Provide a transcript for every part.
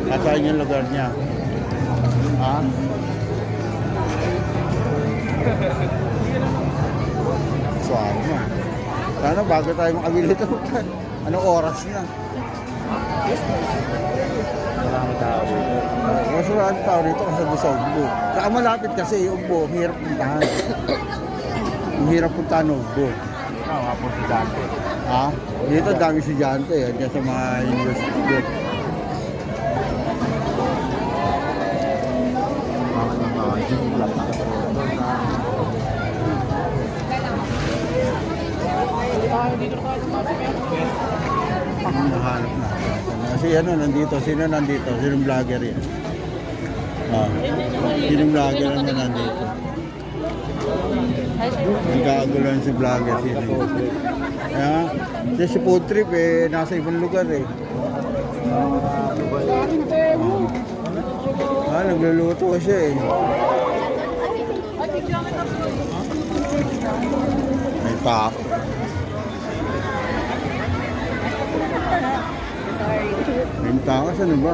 Nasaan yung lugar niya? Ha? Suwari na. Sana bago tayo makabili ito. Anong oras na? Marami tao dito. Mas marami tao rito kasi sa Ugbo. Saka malapit kasi yung Ugbo, hirap puntahan. Ang hirap puntahan ng Ugbo. Mga po si Dante. Ha? Dito dami estudyante eh, dyan sa mga university dito. Mga gym club na Nahanap na. Kasi ano, nandito. Sino nandito? Sinong vlogger yan? Ah. Sinong vlogger na nandito? Nagkagulan si vlogger. Sino yun? Kaya, si food trip eh, nasa ibang lugar eh. Nagluluto siya eh. May tao. May takas, ano ba?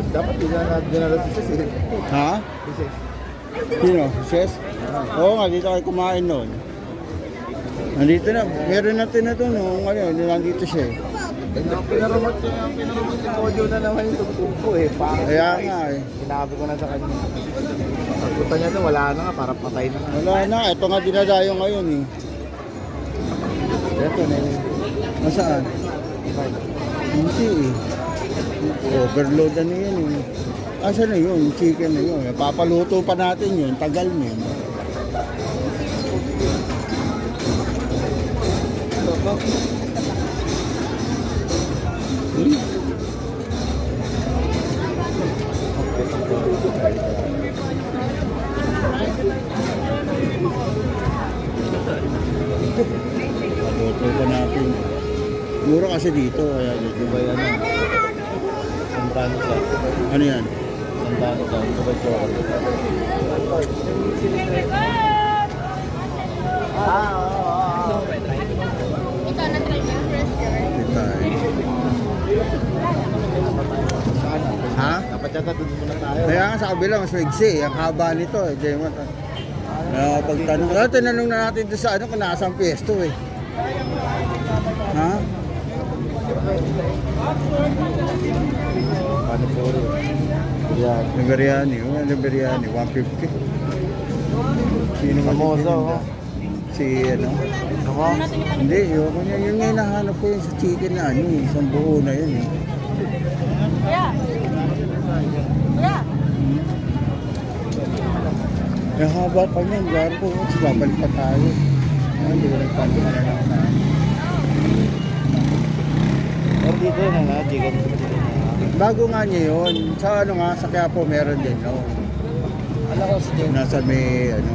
Dapat dinala si Sis. Ha? Sino? Ses? Oo nga, dito kayo kumain noon. Nandito na, meron natin na doon, ano, nandito siya eh. Pinarumot yung audio na naman yung tugtog ko eh. Kaya nga eh. Sinabi ko na sa kanya. Pagpunta niya doon, wala na nga, parang patay na nga. Wala na, ito nga dinadayo ngayon eh. Ito na yun. Nasaan? Hindi eh. Overload ano yun eh. Asa na yun? Chicken na yun. Papaluto pa natin yun. Tagal na yun. Paluto pa natin. Mura kasi dito. Kaya dito ba yan? Sandano sa. Ano yan? Sandano sa. Dubai chocolate. Ha? Dapat yata doon muna tayo. Kaya nga sa kabila, mas maigsi. Ang haba nito eh. Jemot. Pagtanong. Tinanong na natin doon sa ano kung nasaan pwesto eh. Ha? Paano po rin? Yan. Yung biryani. Yung biryani. 150. Sino ba Samosa, oh. Si ano? Sama? Hindi, yun nga hinahanap ko yung sa chicken na ano eh. Isang buo na yun eh. Kuya! Kuya! Yung haba pa niyan, gano'n po. Babalik pa tayo. Hindi ko nagpapala na lang na. Pero dito na nga, chicken. Bago nga niya yun. Sa ano nga, sa Quiapo meron din, no? Alam ko si Jim. Nasa may, ano,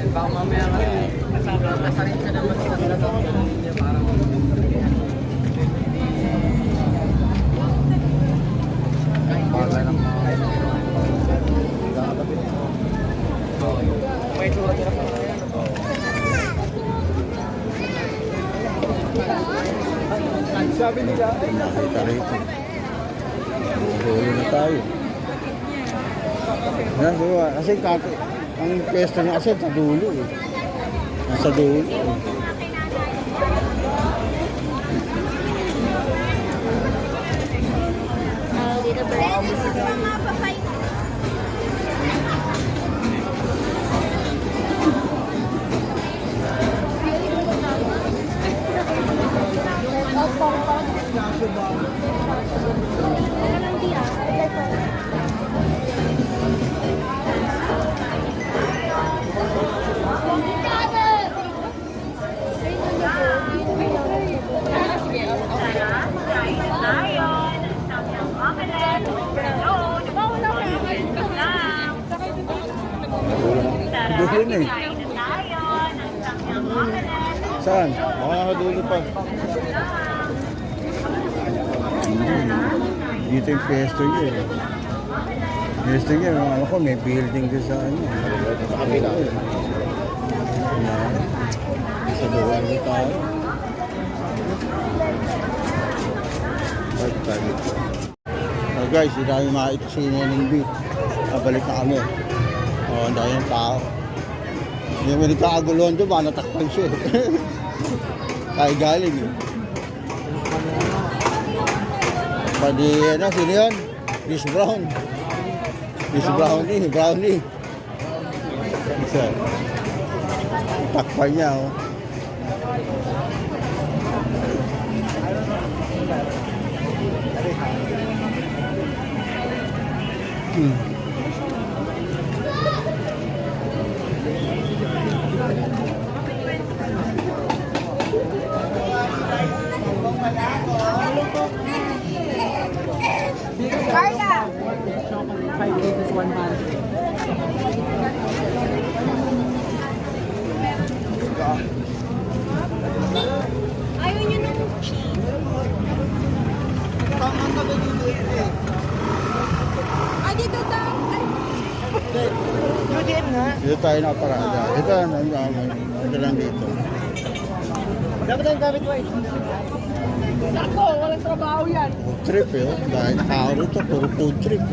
Baka mamaya nasa rin siya naman sa parang Pala ng may tura nila pa na yan. sabi nila, nakita rito. Dulo na tayo. Yan, diba? Kasi ang pwesto niya kasi sa dulo eh. Nasa dulo eh. yun eh. Saan? Baka nakadulo pa. Dito yung pwesto niya eh. Pwesto niya, ano ko, may building doon sa ano. Sa kabila. Sa doon yung tao. Oh guys, hindi namin makita si Neneng B. Balik na kami. Oh, ang dahil ng tao. Hindi mo nagkakaguluhan doon, baka natakpan siya eh. Kaya galing eh. Pwede, ano, sino yun? Chris Brown. Chris Brownie. Isa. Takpan niya, oh. Carla! 5 cases, 1 month. Ayaw nyo nung cheese. Ah, dito daw. Ay. Dito tayo nakaparada. Ito, ito lang dito. Dapat tayong gamit mo eh. Sako, walang trabaho yan. Food trip eh. Dahil tao rito, puro food trip.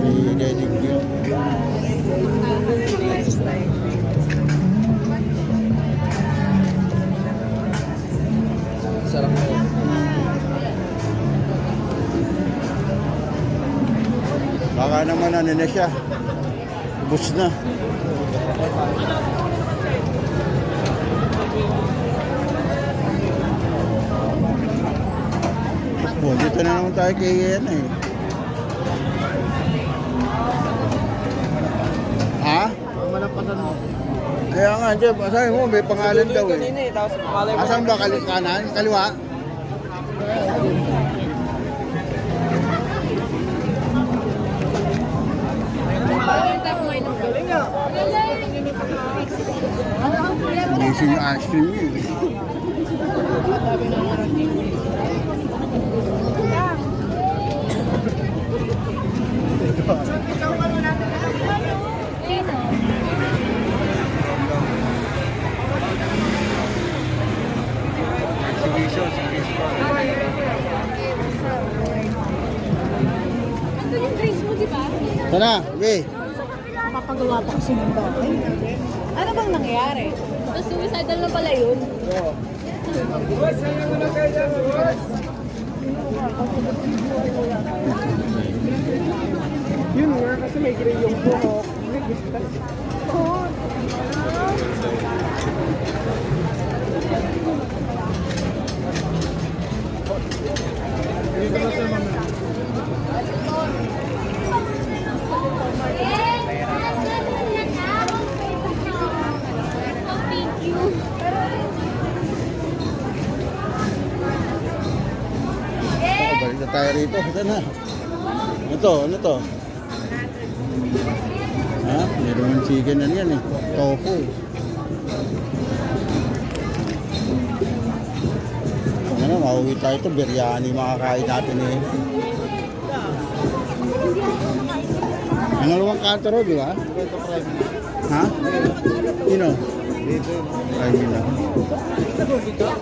May dedic yun. Sarap mo yun. Baka naman ano na siya. Ubus na. Oh, dito na naman tayo kay ano eh. Ha? Malampasan mo. Kaya nga, Jeff, sabi mo, may pangalan daw eh. Kanina eh, tapos malay mo. Asan ba kanan? Kaliwa? Gising yung ice cream yun. Ito yung drinks mo, di ba? Sana, okay. Papagawa pa kasi ng bahay. Ano bang nangyayari? So, suicidal na pala yun? Yun nga, kasi may gray yung buhok. Thank you. Balik na tayo rito. Ito na. Ano to? Ha? Meron yung chicken na yan eh. Tofu. Kung ano, mauwi tayo ito. Biryani makakain natin eh. Nangalawang kanto ro, di ba? Ha? Sino? Ay, yun lang.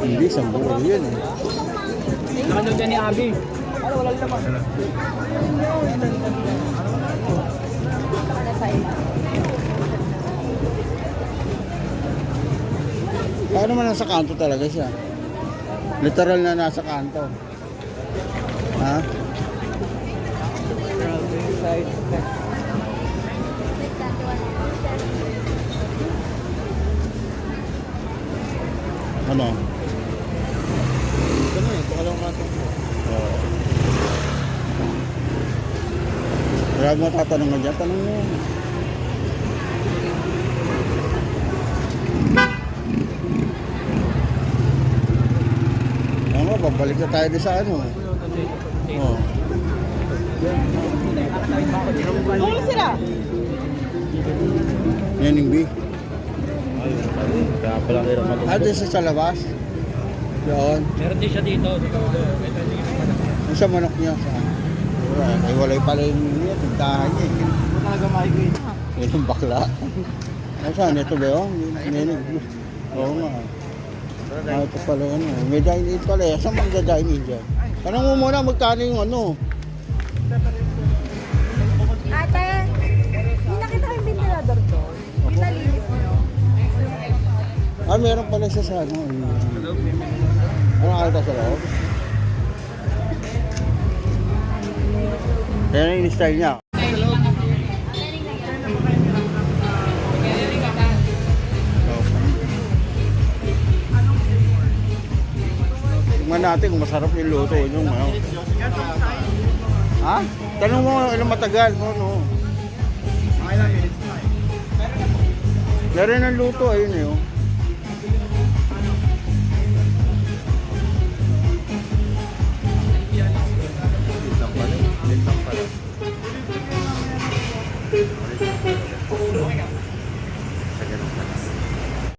Hindi, isang buo yun eh. Nakanog yan ni Abby. Ano, walang laman. Paano man nasa kanto talaga siya? Literal na nasa kanto. Ha? Ano? Ito na eh, ito ka lang matang mo. Oo. Marami mo tatanong mo dyan, tanong mo. Ano, babalik na tayo din sa ano. Oh. Ano sila? Yan yung B. Kaya pala hirap mag- Ah, doon sa labas? Doon. Meron din siya dito. Yung sa manok niya. Ay, walay pala yung tindahan niya. Talaga makikita. Yan yung bakla. Ay, saan? Ito ba yun? Oo nga. Ah, ito pala ano. May dine-in pala. Saan magda-dine-in dyan? Tanong mo muna magkano yung ano. Ate, hindi nakita ko yung ventilador doon. Pinalinis nyo. Ah, meron pala siya sa ano. Ano nakita sa loob? Yan yung style niya. Tingnan natin kung masarap yung luto yung ano. Ha? Tanong mo ilang matagal mo no. Meron ng luto ayun eh. Oh. Lintang pala.